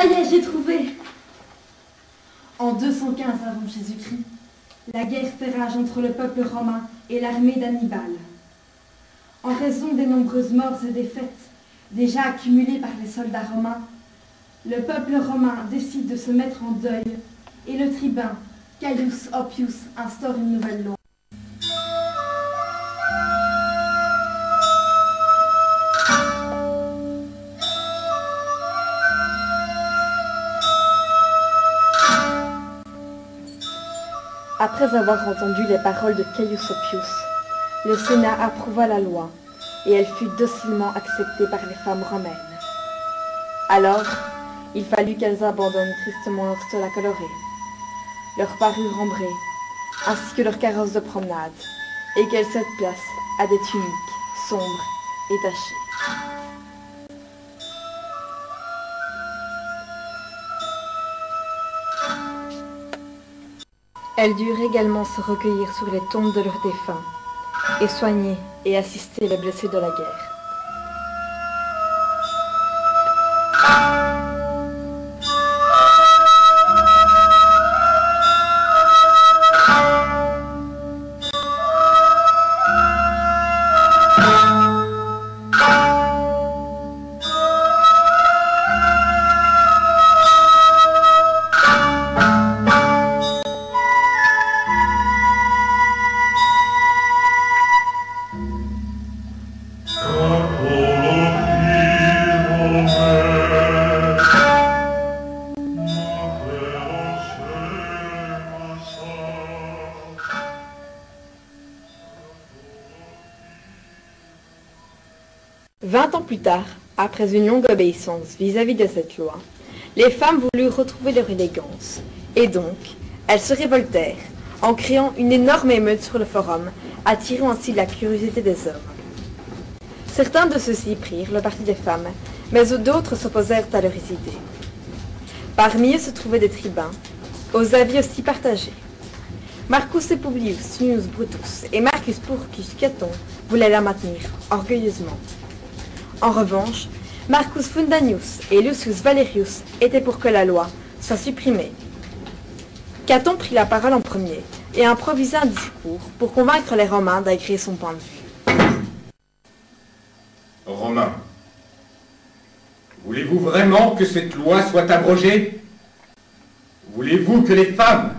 Ça y est, j'ai trouvé. En 215 avant Jésus-Christ, la guerre fait rage entre le peuple romain et l'armée d'Hannibal. En raison des nombreuses morts et défaites déjà accumulées par les soldats romains, le peuple romain décide de se mettre en deuil et le tribun Caius Oppius instaure une nouvelle loi. Après avoir entendu les paroles de Caius Oppius, le Sénat approuva la loi et elle fut docilement acceptée par les femmes romaines. Alors, il fallut qu'elles abandonnent tristement leur stola colorée, leur parure ambrée, ainsi que leur carrosse de promenade, et qu'elles cèdent place à des tuniques sombres et tachées. Elles durent également se recueillir sur les tombes de leurs défunts, et soigner et assister les blessés de la guerre. Plus tard, après une longue obéissance vis-à-vis de cette loi, les femmes voulurent retrouver leur élégance, et donc, elles se révoltèrent, en créant une énorme émeute sur le forum, attirant ainsi la curiosité des hommes. Certains de ceux-ci prirent le parti des femmes, mais d'autres s'opposèrent à leurs idées. Parmi eux se trouvaient des tribuns, aux avis aussi partagés. Marcus Publius Junius Brutus et Marcus Porcius Caton voulaient la maintenir orgueilleusement. En revanche, Marcus Fundanius et Lucius Valerius étaient pour que la loi soit supprimée. Caton prit la parole en premier et improvisa un discours pour convaincre les Romains d'agréer son point de vue. Romains, voulez-vous vraiment que cette loi soit abrogée? Voulez-vous que les femmes,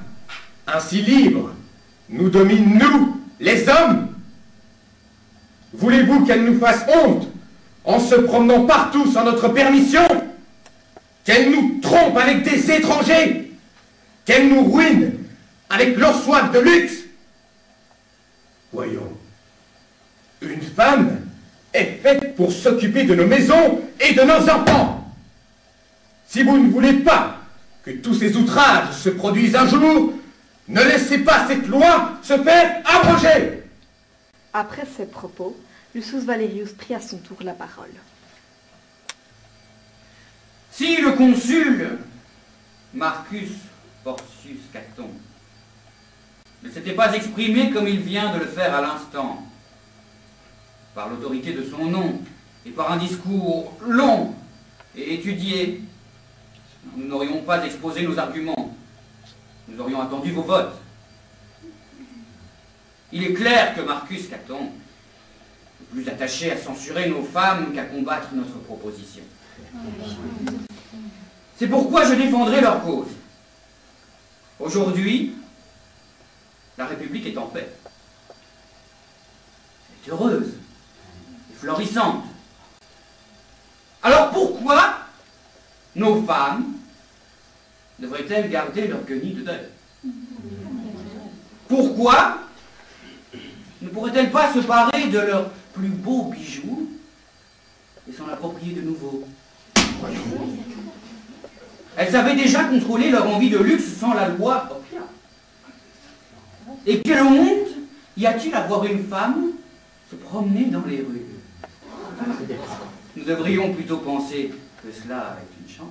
ainsi libres, nous dominent, nous, les hommes? Voulez-vous qu'elles nous fassent honte en se promenant partout sans notre permission? Qu'elles nous trompent avec des étrangers? Qu'elles nous ruinent avec leur soif de luxe? Voyons, une femme est faite pour s'occuper de nos maisons et de nos enfants. Si vous ne voulez pas que tous ces outrages se produisent un jour, ne laissez pas cette loi se faire abroger. Après ces propos, Lucius Valerius prit à son tour la parole. Si le consul Marcus Porcius Caton ne s'était pas exprimé comme il vient de le faire à l'instant, par l'autorité de son nom et par un discours long et étudié, nous n'aurions pas exposé nos arguments, nous aurions attendu vos votes. Il est clair que Marcus Caton plus attaché à censurer nos femmes qu'à combattre notre proposition. C'est pourquoi je défendrai leur cause. Aujourd'hui, la République est en paix. Elle est heureuse et florissante. Alors pourquoi nos femmes devraient-elles garder leur guenille de deuil? Pourquoi ne pourraient-elles pas se parer de leurs plus beaux bijoux et s'en approprier de nouveau? Elles avaient déjà contrôlé leur envie de luxe sans la loi Oppia. Et quelle honte y a-t-il à voir une femme se promener dans les rues? Nous devrions plutôt penser que cela est une chance.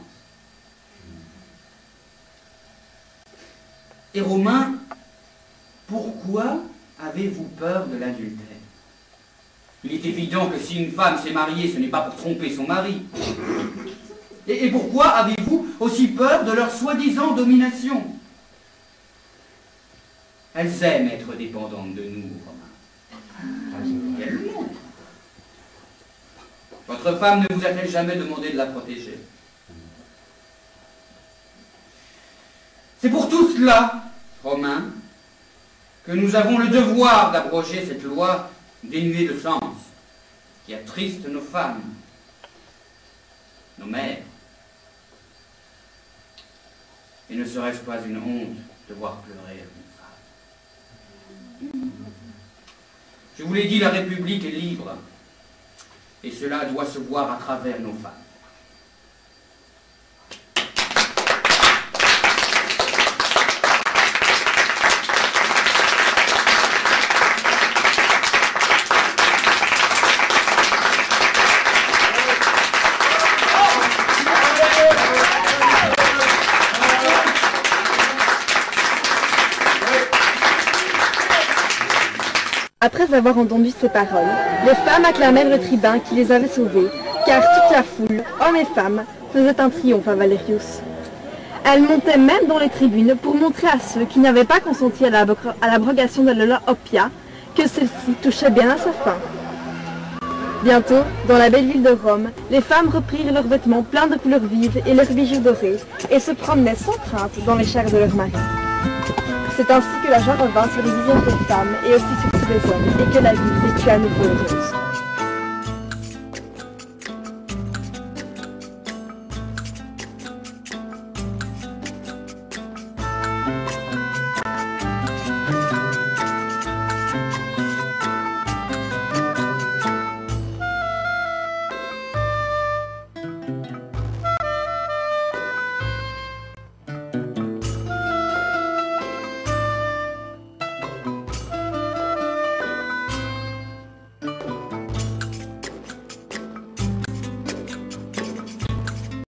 Et Romains, pourquoi avez-vous peur de l'adultère? Il est évident que si une femme s'est mariée, ce n'est pas pour tromper son mari. Et pourquoi avez-vous aussi peur de leur soi-disant domination? Elles aiment être dépendantes de nous, Romains. Et elles le montrent. Votre femme ne vous a-t-elle jamais demandé de la protéger? C'est pour tout cela, Romains, que nous avons le devoir d'abroger cette loi dénuée de sens, qui attriste nos femmes, nos mères. Et ne serait-ce pas une honte de voir pleurer une femme? Je vous l'ai dit, la République est libre, et cela doit se voir à travers nos femmes. Après avoir entendu ces paroles, les femmes acclamèrent le tribun qui les avait sauvées, car toute la foule, hommes et femmes, faisait un triomphe à Valerius. Elles montaient même dans les tribunes pour montrer à ceux qui n'avaient pas consenti à l'abrogation de la loi Oppia que celle-ci touchait bien à sa fin. Bientôt, dans la belle ville de Rome, les femmes reprirent leurs vêtements pleins de couleurs vives et leurs bijoux dorés, et se promenaient sans crainte dans les chars de leurs maris. C'est ainsi que la joie revint sur les visages des femmes et aussi sur ceux des hommes, et que la vie vécut à nouveau heureuse.